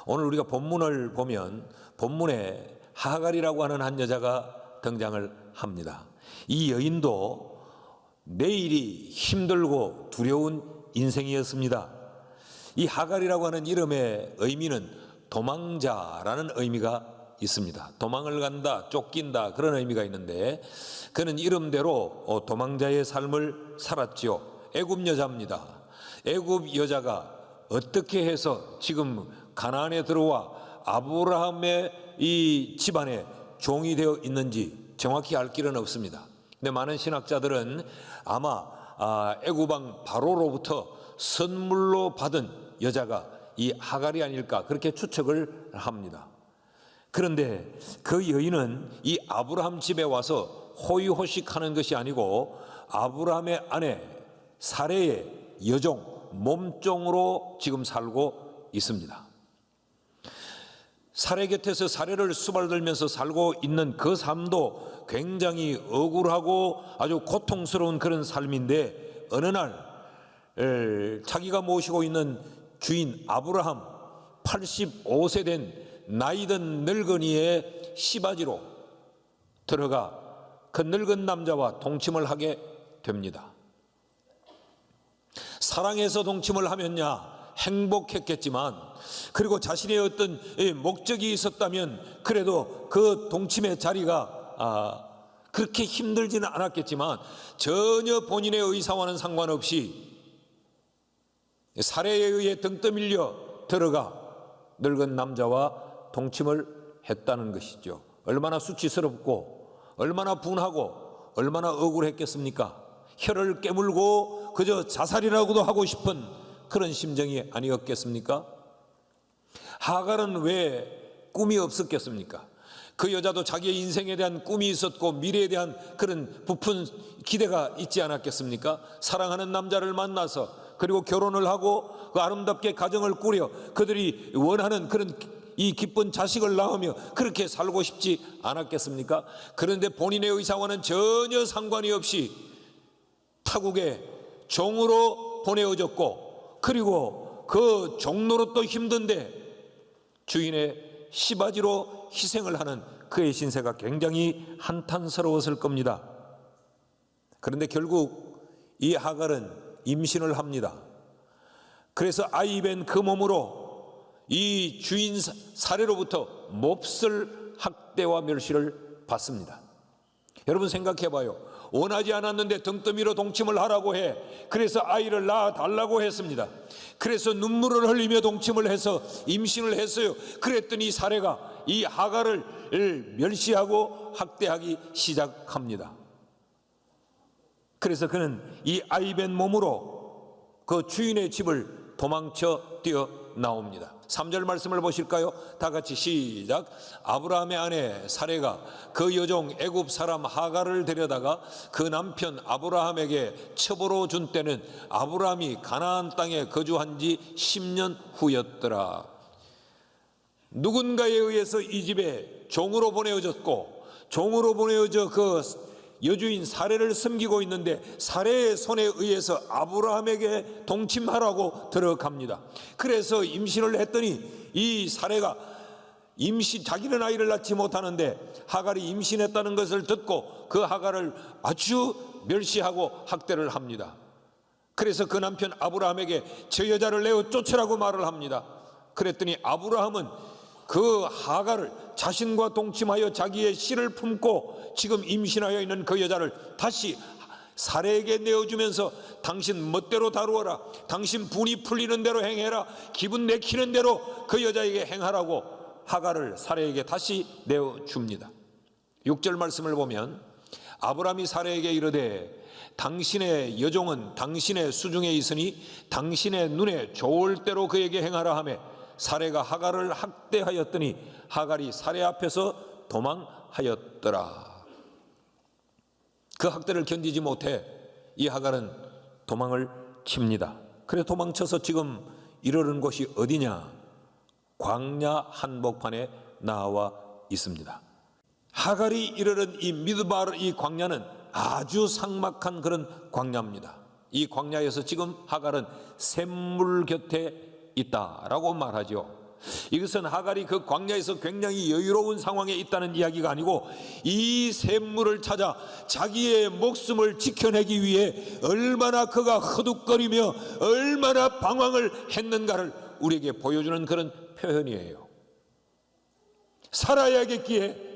오늘 우리가 본문을 보면 본문에 하갈이라고 하는 한 여자가 등장을 합니다. 이 여인도 내일이 힘들고 두려운 인생이었습니다. 이 하갈이라고 하는 이름의 의미는 도망자라는 의미가 있습니다. 도망을 간다, 쫓긴다, 그런 의미가 있는데 그는 이름대로 도망자의 삶을 살았지요. 애굽 여자입니다. 애굽 여자가 어떻게 해서 지금 가나안에 들어와 아브라함의 이 집안에 종이 되어 있는지 정확히 알 길은 없습니다. 근데 많은 신학자들은 아마 애굽 왕 바로로부터 선물로 받은 여자가 이 하갈이 아닐까 그렇게 추측을 합니다. 그런데 그 여인은 이 아브라함 집에 와서 호의호식하는 것이 아니고 아브라함의 아내 사레의 여종, 몸종으로 지금 살고 있습니다. 사레 곁에서 사레를 수발들면서 살고 있는 그 삶도 굉장히 억울하고 아주 고통스러운 그런 삶인데 어느 날 자기가 모시고 있는 주인 아브라함 85세 된 나이든 늙은이의 시바지로 들어가 그 늙은 남자와 동침을 하게 됩니다. 사랑해서 동침을 하면야 행복했겠지만 그리고 자신의 어떤 목적이 있었다면 그래도 그 동침의 자리가 그렇게 힘들지는 않았겠지만 전혀 본인의 의사와는 상관없이 사례에 의해 등 떠밀려 들어가 늙은 남자와 동침을 했다는 것이죠. 얼마나 수치스럽고 얼마나 분하고 얼마나 억울했겠습니까? 혀를 깨물고 그저 자살이라고도 하고 싶은 그런 심정이 아니었겠습니까? 하갈은 왜 꿈이 없었겠습니까? 그 여자도 자기의 인생에 대한 꿈이 있었고 미래에 대한 그런 부푼 기대가 있지 않았겠습니까? 사랑하는 남자를 만나서 그리고 결혼을 하고 그 아름답게 가정을 꾸려 그들이 원하는 그런 이 기쁜 자식을 낳으며 그렇게 살고 싶지 않았겠습니까? 그런데 본인의 의사와는 전혀 상관이 없이 타국에 종으로 보내어졌고 그리고 그 종로로도 힘든데 주인의 시바지로 희생을 하는 그의 신세가 굉장히 한탄스러웠을 겁니다. 그런데 결국 이 하갈은 임신을 합니다. 그래서 아이벤 그 몸으로 이 주인 사례로부터 몹쓸 학대와 멸시를 받습니다. 여러분 생각해 봐요. 원하지 않았는데 등떠미로 동침을 하라고 해. 그래서 아이를 낳아 달라고 했습니다. 그래서 눈물을 흘리며 동침을 해서 임신을 했어요. 그랬더니 사례가 이 하갈을 멸시하고 학대하기 시작합니다. 그래서 그는 이 아이벤 몸으로 그 주인의 집을 도망쳐 뛰어나옵니다. 3절 말씀을 보실까요? 다 같이 시작. 아브라함의 아내 사레가 그 여종 애굽 사람 하갈을 데려다가 그 남편 아브라함에게 첩으로 준 때는 아브라함이 가나안 땅에 거주한 지 10년 후였더라. 누군가에 의해서 이 집에 종으로 보내어졌고 종으로 보내어져 그 여주인 사레를 섬기고 있는데 사레의 손에 의해서 아브라함에게 동침하라고 들어갑니다. 그래서 임신을 했더니 이 사레가 자기는 아이를 낳지 못하는데 하갈이 임신했다는 것을 듣고 그 하갈을 아주 멸시하고 학대를 합니다. 그래서 그 남편 아브라함에게 저 여자를 내어 쫓으라고 말을 합니다. 그랬더니 아브라함은 그 하갈을 자신과 동침하여 자기의 씨를 품고 지금 임신하여 있는 그 여자를 다시 사레에게 내어주면서 당신 멋대로 다루어라. 당신 분이 풀리는 대로 행해라. 기분 내키는 대로 그 여자에게 행하라고 하갈을 사레에게 다시 내어줍니다. 6절 말씀을 보면 아브라함이 사레에게 이르되 당신의 여종은 당신의 수중에 있으니 당신의 눈에 좋을 대로 그에게 행하라 하며 사레가 하갈을 학대하였더니 하갈이 사레 앞에서 도망하였더라. 그 학대를 견디지 못해 이 하갈은 도망을 칩니다. 그래서 도망쳐서 지금 이르는 곳이 어디냐? 광야 한복판에 나와 있습니다. 하갈이 이르는 이 미드바르 이 광야는 아주 삭막한 그런 광야입니다. 이 광야에서 지금 하갈은 샘물 곁에 있다라고 말하죠. 이것은 하갈이 그 광야에서 굉장히 여유로운 상황에 있다는 이야기가 아니고 이 샘물을 찾아 자기의 목숨을 지켜내기 위해 얼마나 그가 허둑거리며 얼마나 방황을 했는가를 우리에게 보여주는 그런 표현이에요. 살아야겠기에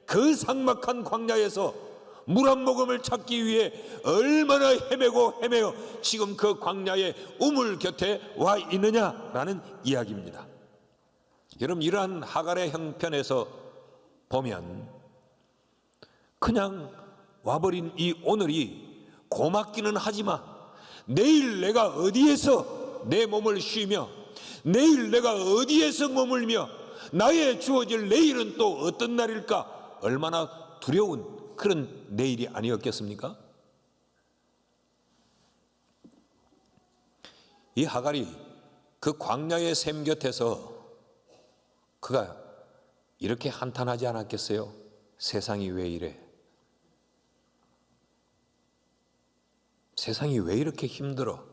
그 삭막한 광야에서 물 한 모금을 찾기 위해 얼마나 헤매어 지금 그 광야의 우물 곁에 와 있느냐라는 이야기입니다. 여러분, 이러한 하갈의 형편에서 보면 그냥 와버린 이 오늘이 고맙기는 하지만 내일 내가 어디에서 내 몸을 쉬며 내일 내가 어디에서 머물며 나의 주어질 내일은 또 어떤 날일까 얼마나 두려운 그런 내일이 아니었겠습니까? 이 하갈이 그 광야의 샘 곁에서 그가 이렇게 한탄하지 않았겠어요? 세상이 왜 이래? 세상이 왜 이렇게 힘들어?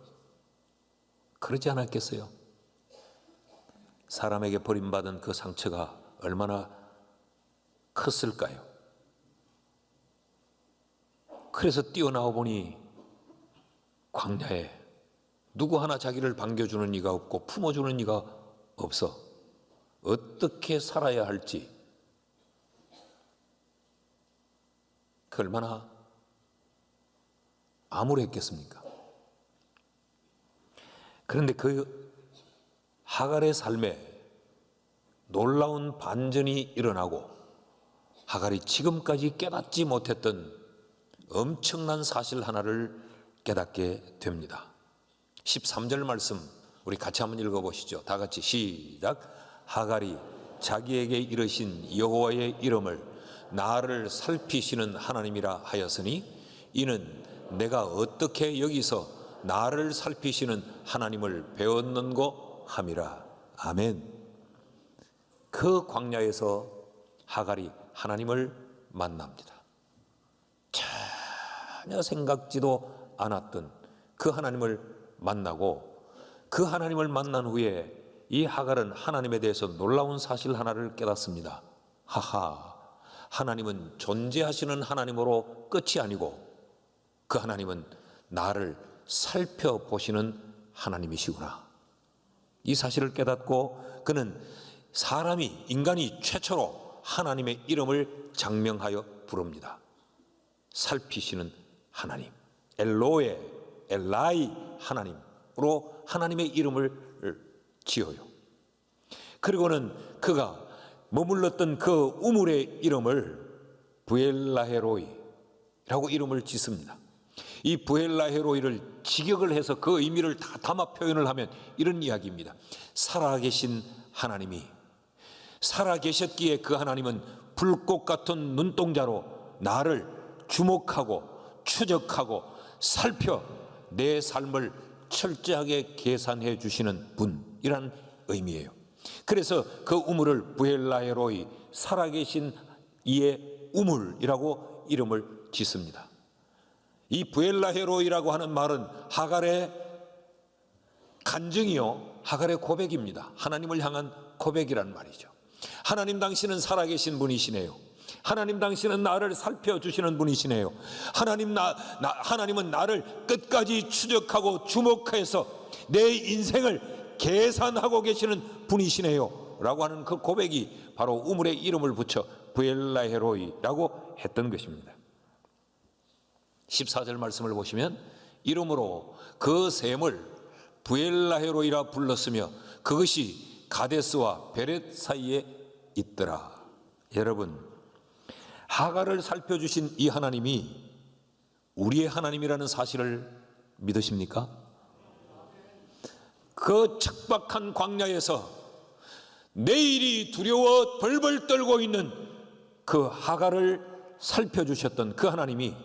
그러지 않았겠어요? 사람에게 버림받은 그 상처가 얼마나 컸을까요? 그래서 뛰어나와 보니 광야에 누구 하나 자기를 반겨주는 이가 없고 품어주는 이가 없어 어떻게 살아야 할지 그 얼마나 암울했겠습니까? 그런데 그 하갈의 삶에 놀라운 반전이 일어나고 하갈이 지금까지 깨닫지 못했던 엄청난 사실 하나를 깨닫게 됩니다. 13절 말씀 우리 같이 한번 읽어보시죠. 다 같이 시작. 하갈이 자기에게 이르신 여호와의 이름을 나를 살피시는 하나님이라 하였으니 이는 내가 어떻게 여기서 나를 살피시는 하나님을 배웠는고 함이라. 아멘. 그 광야에서 하갈이 하나님을 만납니다. 전혀 생각지도 않았던 그 하나님을 만나고 그 하나님을 만난 후에 이 하갈은 하나님에 대해서 놀라운 사실 하나를 깨닫습니다. 하하, 하나님은 존재하시는 하나님으로 끝이 아니고 그 하나님은 나를 살펴보시는 하나님이시구나. 이 사실을 깨닫고 그는 인간이 최초로 하나님의 이름을 장명하여 부릅니다. 살피시는 하나님, 엘로에, 엘라이 하나님으로 하나님의 이름을 지어요. 그리고는 그가 머물렀던 그 우물의 이름을 부엘라헤로이라고 이름을 짓습니다. 이 부엘라헤로이를 직역을 해서 그 의미를 다 담아 표현을 하면 이런 이야기입니다. 살아계신 하나님이 살아계셨기에 그 하나님은 불꽃 같은 눈동자로 나를 주목하고 추적하고 살펴 내 삶을 철저하게 계산해 주시는 분이란 의미예요. 그래서 그 우물을 부엘라헤로이, 살아계신 이의 우물이라고 이름을 짓습니다. 이 부엘라헤로이라고 하는 말은 하갈의 간증이요, 하갈의 고백입니다. 하나님을 향한 고백이란 말이죠. 하나님, 당신은 살아계신 분이시네요. 하나님, 당신은 나를 살펴주시는 분이시네요. 하나님은 나를 끝까지 추적하고 주목해서 내 인생을 계산하고 계시는 분이시네요 라고 하는 그 고백이 바로 우물에 이름을 붙여 부엘라헤로이라고 했던 것입니다. 14절 말씀을 보시면 이름으로 그 샘을 부엘라헤로이라 불렀으며 그것이 가데스와 베렛 사이에 있더라. 여러분, 하갈을 살펴주신 이 하나님이 우리의 하나님이라는 사실을 믿으십니까? 그 척박한 광야에서 내일이 두려워 벌벌 떨고 있는 그 하갈을 살펴주셨던 그 하나님이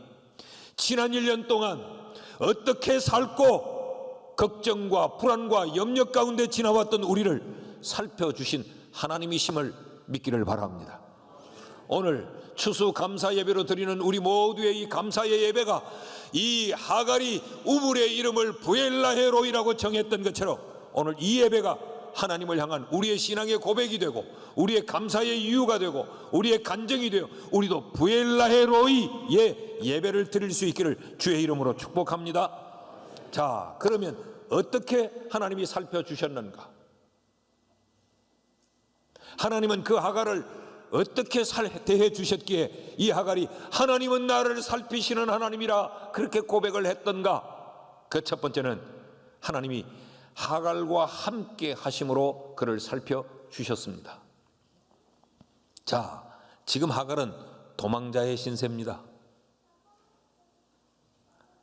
지난 1년 동안 어떻게 살고 걱정과 불안과 염려 가운데 지나왔던 우리를 살펴주신 하나님이심을 믿기를 바랍니다. 오늘 추수감사 예배로 드리는 우리 모두의 이 감사의 예배가 이 하갈이 우물의 이름을 부엘라헤로이라고 정했던 것처럼 오늘 이 예배가 하나님을 향한 우리의 신앙의 고백이 되고 우리의 감사의 이유가 되고 우리의 간증이 되어 우리도 부엘라헤 로이의 예배를 드릴 수 있기를 주의 이름으로 축복합니다. 자, 그러면 어떻게 하나님이 살펴주셨는가? 하나님은 그 하갈을 어떻게 대해 주셨기에 이 하갈이 하나님은 나를 살피시는 하나님이라 그렇게 고백을 했던가? 그 첫 번째는 하나님이 하갈과 함께 하심으로 그를 살펴주셨습니다. 자, 지금 하갈은 도망자의 신세입니다.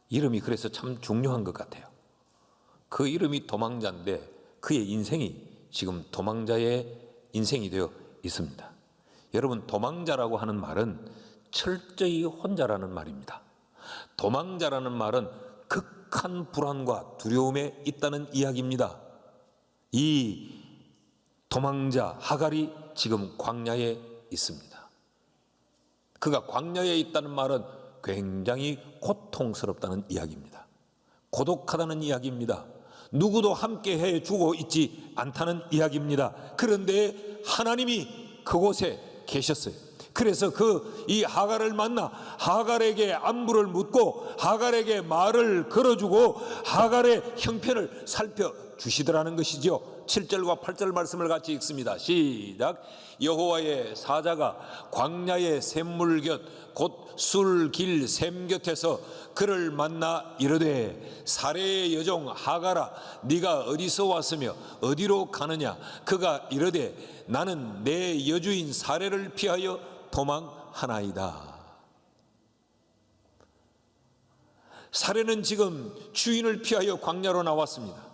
이름이 그래서 참 중요한 것 같아요. 그 이름이 도망자인데 그의 인생이 지금 도망자의 인생이 되어 있습니다. 여러분, 도망자라고 하는 말은 철저히 혼자라는 말입니다. 도망자라는 말은 극한 불안과 두려움에 있다는 이야기입니다. 이 도망자 하갈이 지금 광야에 있습니다. 그가 광야에 있다는 말은 굉장히 고통스럽다는 이야기입니다. 고독하다는 이야기입니다. 누구도 함께 해주고 있지 않다는 이야기입니다. 그런데 하나님이 그곳에 계셨어요. 그래서 이 하갈을 만나 하갈에게 안부를 묻고 하갈에게 말을 걸어주고 하갈의 형편을 살펴주시더라는 것이죠. 7절과 8절 말씀을 같이 읽습니다. 시작. 여호와의 사자가 광야의 샘물 곁 곧 술길 샘 곁에서 그를 만나 이르되 사레의 여종 하갈아 네가 어디서 왔으며 어디로 가느냐? 그가 이르되 나는 내 여주인 사레를 피하여 도망하나이다. 사레는 지금 주인을 피하여 광야로 나왔습니다.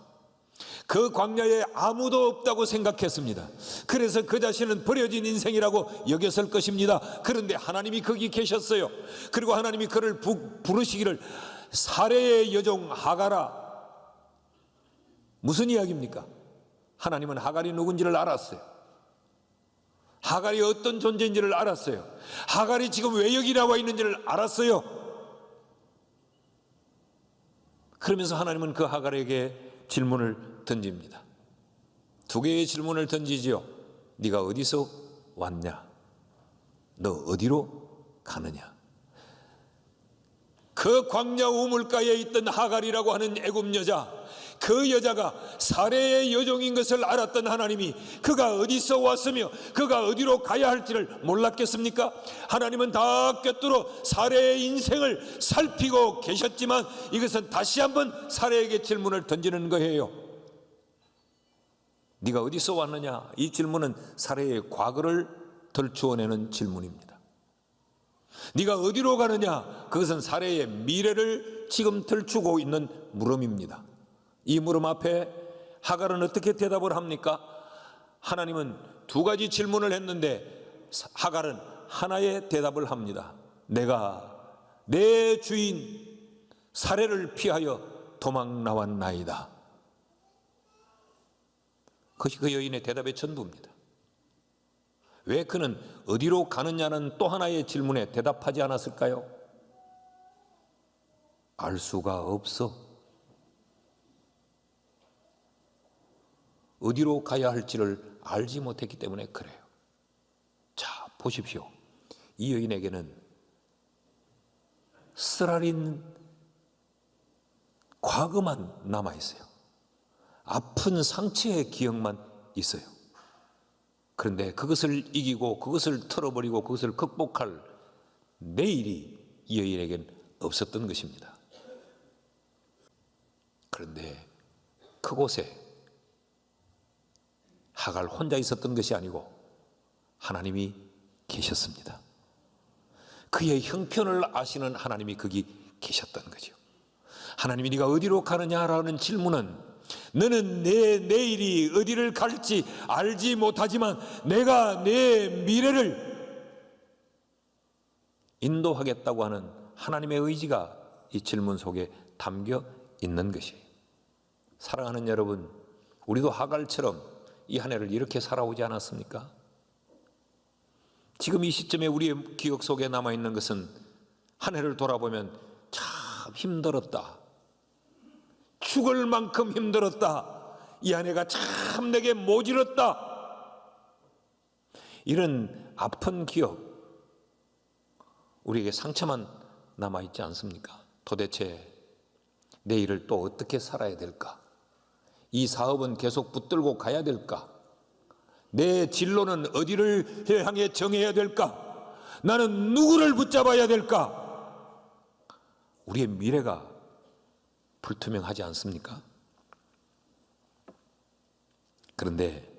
그 광야에 아무도 없다고 생각했습니다. 그래서 그 자신은 버려진 인생이라고 여겼을 것입니다. 그런데 하나님이 거기 계셨어요. 그리고 하나님이 그를 부르시기를 사레의 여종 하갈아. 무슨 이야기입니까? 하나님은 하갈이 누군지를 알았어요. 하갈이 어떤 존재인지를 알았어요. 하갈이 지금 왜 여기 나와 있는지를 알았어요. 그러면서 하나님은 그 하갈에게 질문을 던집니다. 두 개의 질문을 던지지요. 네가 어디서 왔냐? 너 어디로 가느냐? 그 광야 우물가에 있던 하갈이라고 하는 애굽 여자, 그 여자가 사레의 여종인 것을 알았던 하나님이 그가 어디서 왔으며 그가 어디로 가야 할지를 몰랐겠습니까? 하나님은 다 꿰뚫어 사레의 인생을 살피고 계셨지만 이것은 다시 한번 사레에게 질문을 던지는 거예요. 네가 어디서 왔느냐? 이 질문은 사레의 과거를 덜추어내는 질문입니다. 네가 어디로 가느냐? 그것은 사레의 미래를 지금 덜추고 있는 물음입니다. 이 물음 앞에 하갈은 어떻게 대답을 합니까? 하나님은 두 가지 질문을 했는데 하갈은 하나의 대답을 합니다. 내가 내 주인 사레를 피하여 도망 나왔나이다. 그것이 그 여인의 대답의 전부입니다. 왜 그는 어디로 가느냐는 또 하나의 질문에 대답하지 않았을까요? 알 수가 없어. 어디로 가야 할지를 알지 못했기 때문에 그래요. 자, 보십시오. 이 여인에게는 쓰라린 과거만 남아있어요. 아픈 상처의 기억만 있어요. 그런데 그것을 이기고 그것을 털어버리고 그것을 극복할 내일이 이 여인에겐 없었던 것입니다. 그런데 그곳에 하갈 혼자 있었던 것이 아니고 하나님이 계셨습니다. 그의 형편을 아시는 하나님이 거기 계셨던 거죠. 하나님이 네가 어디로 가느냐라는 질문은 너는 내 내일이 어디를 갈지 알지 못하지만 내가 내 미래를 인도하겠다고 하는 하나님의 의지가 이 질문 속에 담겨 있는 것이에요. 사랑하는 여러분, 우리도 하갈처럼 이 한 해를 이렇게 살아오지 않았습니까? 지금 이 시점에 우리의 기억 속에 남아있는 것은 한 해를 돌아보면 참 힘들었다, 죽을 만큼 힘들었다, 이 아내가 참 내게 모질었다. 이런 아픈 기억, 우리에게 상처만 남아있지 않습니까? 도대체 내 일을 또 어떻게 살아야 될까? 이 사업은 계속 붙들고 가야 될까? 내 진로는 어디를 향해 정해야 될까? 나는 누구를 붙잡아야 될까? 우리의 미래가 불투명하지 않습니까? 그런데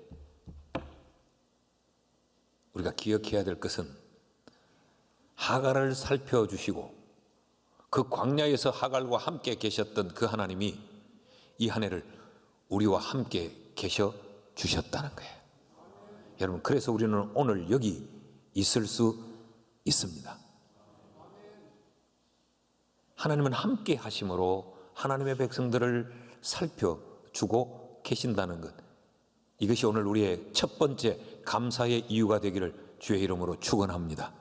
우리가 기억해야 될 것은 하갈을 살펴주시고 그 광야에서 하갈과 함께 계셨던 그 하나님이 이 한 해를 우리와 함께 계셔 주셨다는 거예요. 여러분, 그래서 우리는 오늘 여기 있을 수 있습니다. 하나님은 함께 하심으로 하나님의 백성들을 살펴주고 계신다는 것, 이것이 오늘 우리의 첫 번째 감사의 이유가 되기를 주의 이름으로 축원합니다.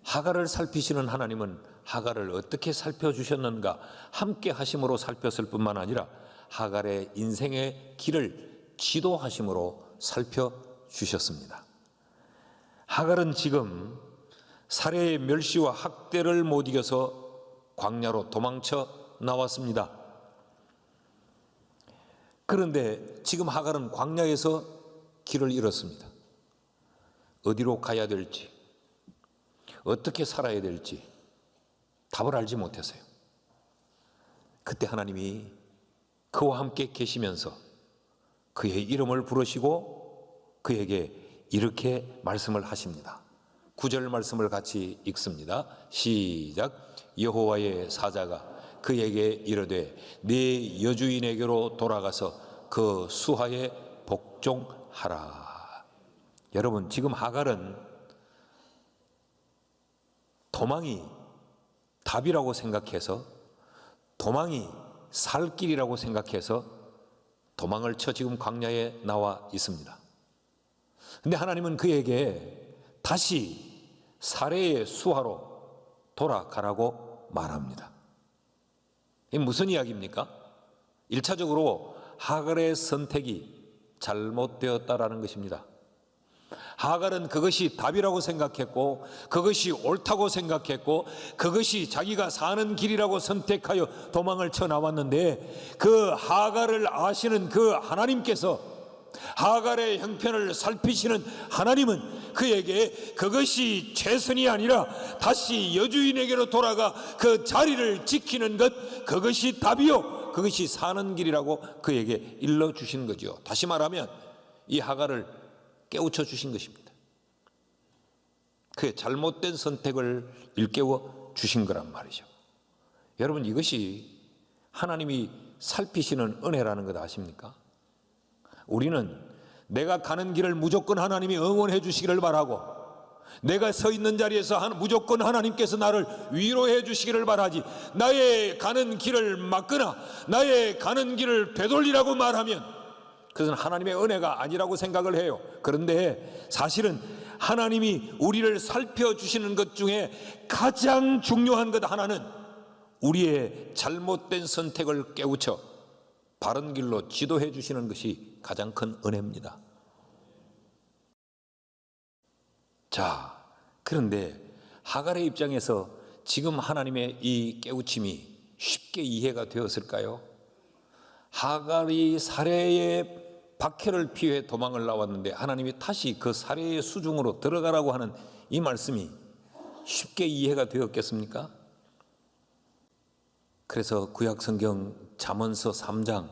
하갈을 살피시는 하나님은 하갈을 어떻게 살펴주셨는가, 함께 하심으로 살폈을 뿐만 아니라 하갈의 인생의 길을 지도하심으로 살펴주셨습니다. 하갈은 지금 사례의 멸시와 학대를 못 이겨서 광야로 도망쳐 나왔습니다. 그런데 지금 하갈은 광야에서 길을 잃었습니다. 어디로 가야 될지, 어떻게 살아야 될지 답을 알지 못했어요. 그때 하나님이 그와 함께 계시면서 그의 이름을 부르시고 그에게 이렇게 말씀을 하십니다. 9절 말씀을 같이 읽습니다. 시작. 여호와의 사자가 그에게 이르되 네 여주인에게로 돌아가서 그 수하에 복종하라. 여러분, 지금 하갈은 도망이 답이라고 생각해서, 도망이 살 길이라고 생각해서 도망을 쳐 지금 광야에 나와 있습니다. 근데 하나님은 그에게 다시 사례의 수하로 돌아가라고 말합니다. 이게 무슨 이야기입니까? 1차적으로 하갈의 선택이 잘못되었다라는 것입니다. 하갈은 그것이 답이라고 생각했고, 그것이 옳다고 생각했고, 그것이 자기가 사는 길이라고 선택하여 도망을 쳐 나왔는데, 그 하갈을 아시는 그 하나님께서, 하갈의 형편을 살피시는 하나님은 그에게 그것이 최선이 아니라 다시 여주인에게로 돌아가 그 자리를 지키는 것, 그것이 답이요, 그것이 사는 길이라고 그에게 일러주신 거죠. 다시 말하면 이 하갈을 깨우쳐 주신 것입니다. 그의 잘못된 선택을 일깨워 주신 거란 말이죠. 여러분, 이것이 하나님이 살피시는 은혜라는 것 아십니까? 우리는 내가 가는 길을 무조건 하나님이 응원해 주시기를 바라고, 내가 서 있는 자리에서 무조건 하나님께서 나를 위로해 주시기를 바라지, 나의 가는 길을 막거나 나의 가는 길을 되돌리라고 말하면 그것은 하나님의 은혜가 아니라고 생각을 해요. 그런데 사실은 하나님이 우리를 살펴주시는 것 중에 가장 중요한 것 하나는 우리의 잘못된 선택을 깨우쳐 바른 길로 지도해 주시는 것이 가장 큰 은혜입니다. 자, 그런데 하갈의 입장에서 지금 하나님의 이 깨우침이 쉽게 이해가 되었을까요? 하갈이 사례의 박해를 피해 도망을 나왔는데 하나님이 다시 그 사례의 수중으로 들어가라고 하는 이 말씀이 쉽게 이해가 되었겠습니까? 그래서 구약성경 잠언서 3장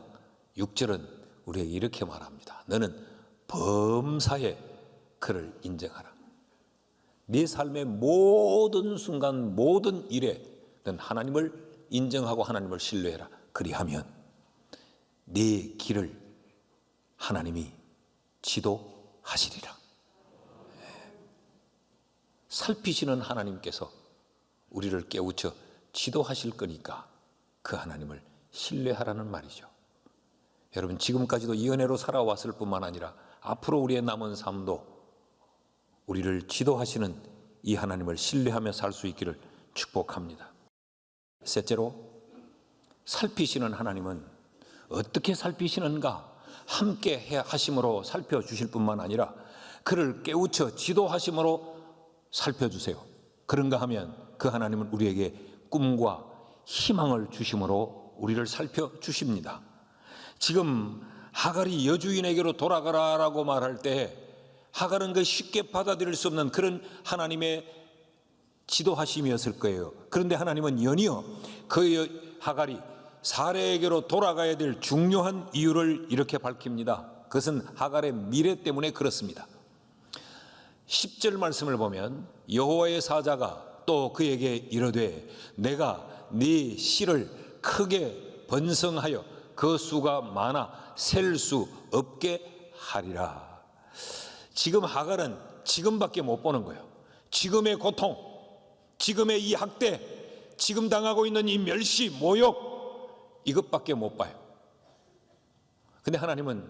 6절은 우리에게 이렇게 말합니다. 너는 범사에 그를 인정하라. 네 삶의 모든 순간 모든 일에 넌 하나님을 인정하고 하나님을 신뢰해라. 그리하면 네 길을 하나님이 지도하시리라. 살피시는 하나님께서 우리를 깨우쳐 지도하실 거니까 그 하나님을 신뢰하라는 말이죠. 여러분, 지금까지도 이 은혜로 살아왔을 뿐만 아니라 앞으로 우리의 남은 삶도 우리를 지도하시는 이 하나님을 신뢰하며 살 수 있기를 축복합니다. 셋째로, 살피시는 하나님은 어떻게 살피시는가 함께 하심으로 살펴주실 뿐만 아니라 그를 깨우쳐 지도하심으로 살펴주세요. 그런가 하면 그 하나님은 우리에게 꿈과 희망을 주심으로 우리를 살펴주십니다. 지금 하갈이 여주인에게로 돌아가라라고 말할 때 하갈은 그 쉽게 받아들일 수 없는 그런 하나님의 지도하심이었을 거예요. 그런데 하나님은 연이어 그 하갈이 사레에게로 돌아가야 될 중요한 이유를 이렇게 밝힙니다. 그것은 하갈의 미래 때문에 그렇습니다. 10절 말씀을 보면 여호와의 사자가 또 그에게 이르되 내가 네 씨를 크게 번성하여 그 수가 많아 셀 수 없게 하리라. 지금 하갈은 지금밖에 못 보는 거예요. 지금의 고통, 지금의 이 학대, 지금 당하고 있는 이 멸시, 모욕, 이것밖에 못 봐요. 근데 하나님은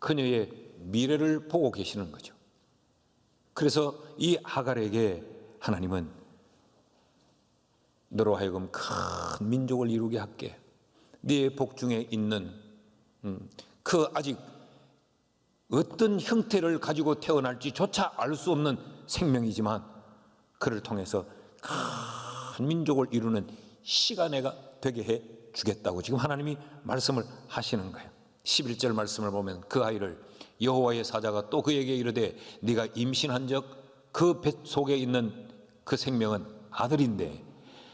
그녀의 미래를 보고 계시는 거죠. 그래서 이 하갈에게 하나님은 너로 하여금 큰 민족을 이루게 할게. 네 복중에 있는 그 아직 어떤 형태를 가지고 태어날지조차 알 수 없는 생명이지만 그를 통해서 큰 민족을 이루는 씨가 내가 되게 해 주겠다고 지금 하나님이 말씀을 하시는 거예요. 11절 말씀을 보면 그 아이를 여호와의 사자가 또 그에게 이르되 네가 임신한 적 그 뱃속에 있는 그 생명은 아들인데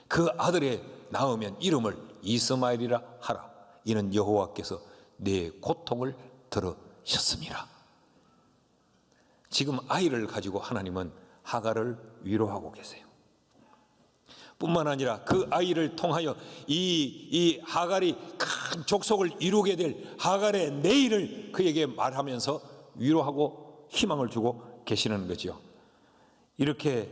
그 아들에 낳으면 이름을 이스마엘이라 하라. 이는 여호와께서 네 고통을 들으셨습니다. 지금 아이를 가지고 하나님은 하갈을 위로하고 계세요. 뿐만 아니라 그 아이를 통하여 이 하갈이 큰 족속을 이루게 될 하갈의 내일을 그에게 말하면서 위로하고 희망을 주고 계시는 거죠. 이렇게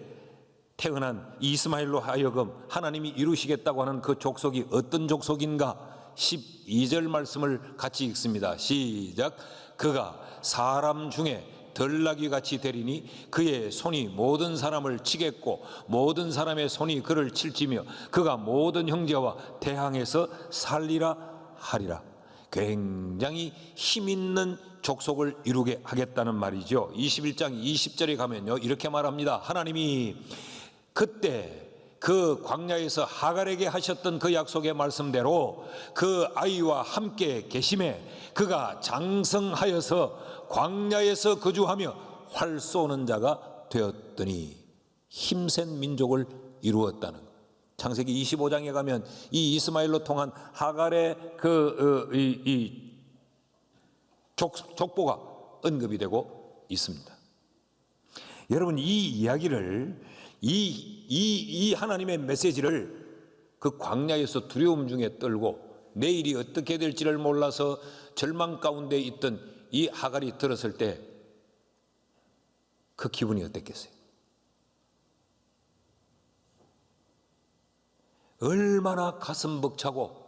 태어난 이스마엘로 하여금 하나님이 이루시겠다고 하는 그 족속이 어떤 족속인가 12절 말씀을 같이 읽습니다. 시작. 그가 사람 중에 덜나귀같이 되리니 그의 손이 모든 사람을 치겠고 모든 사람의 손이 그를 칠지며 그가 모든 형제와 대항해서 살리라 하리라. 굉장히 힘있는 족속을 이루게 하겠다는 말이죠. 21장 20절에 가면요 이렇게 말합니다. 하나님이 그때 그 광야에서 하갈에게 하셨던 그 약속의 말씀대로 그 아이와 함께 계심에 그가 장성하여서 광야에서 거주하며 활 쏘는 자가 되었더니 힘센 민족을 이루었다는 것. 창세기 25장에 가면 이 이스마엘로 통한 하갈의 족보가 언급이 되고 있습니다. 여러분 이 이야기를 이 하나님의 메시지를 그 광야에서 두려움 중에 떨고 내일이 어떻게 될지를 몰라서 절망 가운데 있던 이 하갈이 들었을 때 그 기분이 어땠겠어요? 얼마나 가슴 벅차고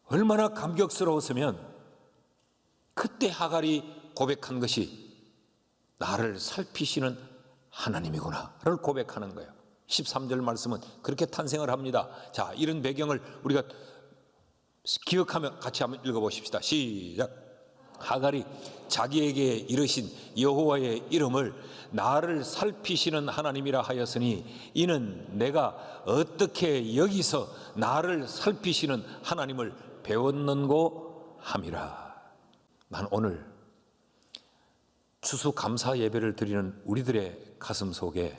얼마나 감격스러웠으면 그때 하갈이 고백한 것이 나를 살피시는 하나님이구나를 고백하는 거예요. 13절 말씀은 그렇게 탄생을 합니다. 자, 이런 배경을 우리가 기억하며 같이 한번 읽어보십시다. 시작. 하갈이 자기에게 이르신 여호와의 이름을 나를 살피시는 하나님이라 하였으니 이는 내가 어떻게 여기서 나를 살피시는 하나님을 배웠는고 함이라. 난 오늘 추수감사 예배를 드리는 우리들의 가슴 속에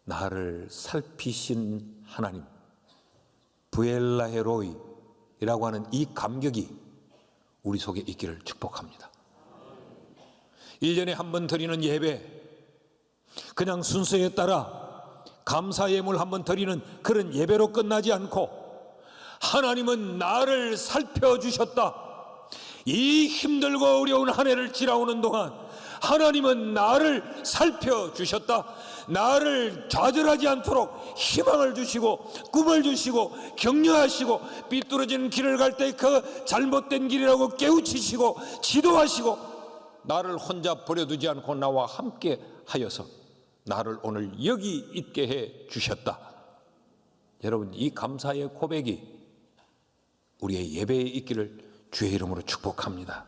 나를 살피신 하나님, 부엘라헤로이라고 하는 이 감격이 우리 속에 있기를 축복합니다. 1년에 한 번 드리는 예배, 그냥 순서에 따라 감사 예물 한 번 드리는 그런 예배로 끝나지 않고 하나님은 나를 살펴주셨다. 이 힘들고 어려운 한 해를 지나오는 동안 하나님은 나를 살펴주셨다. 나를 좌절하지 않도록 희망을 주시고 꿈을 주시고 격려하시고 삐뚤어진 길을 갈 때 그 잘못된 길이라고 깨우치시고 지도하시고 나를 혼자 버려두지 않고 나와 함께 하여서 나를 오늘 여기 있게 해 주셨다. 여러분, 이 감사의 고백이 우리의 예배에 있기를 주의 이름으로 축복합니다.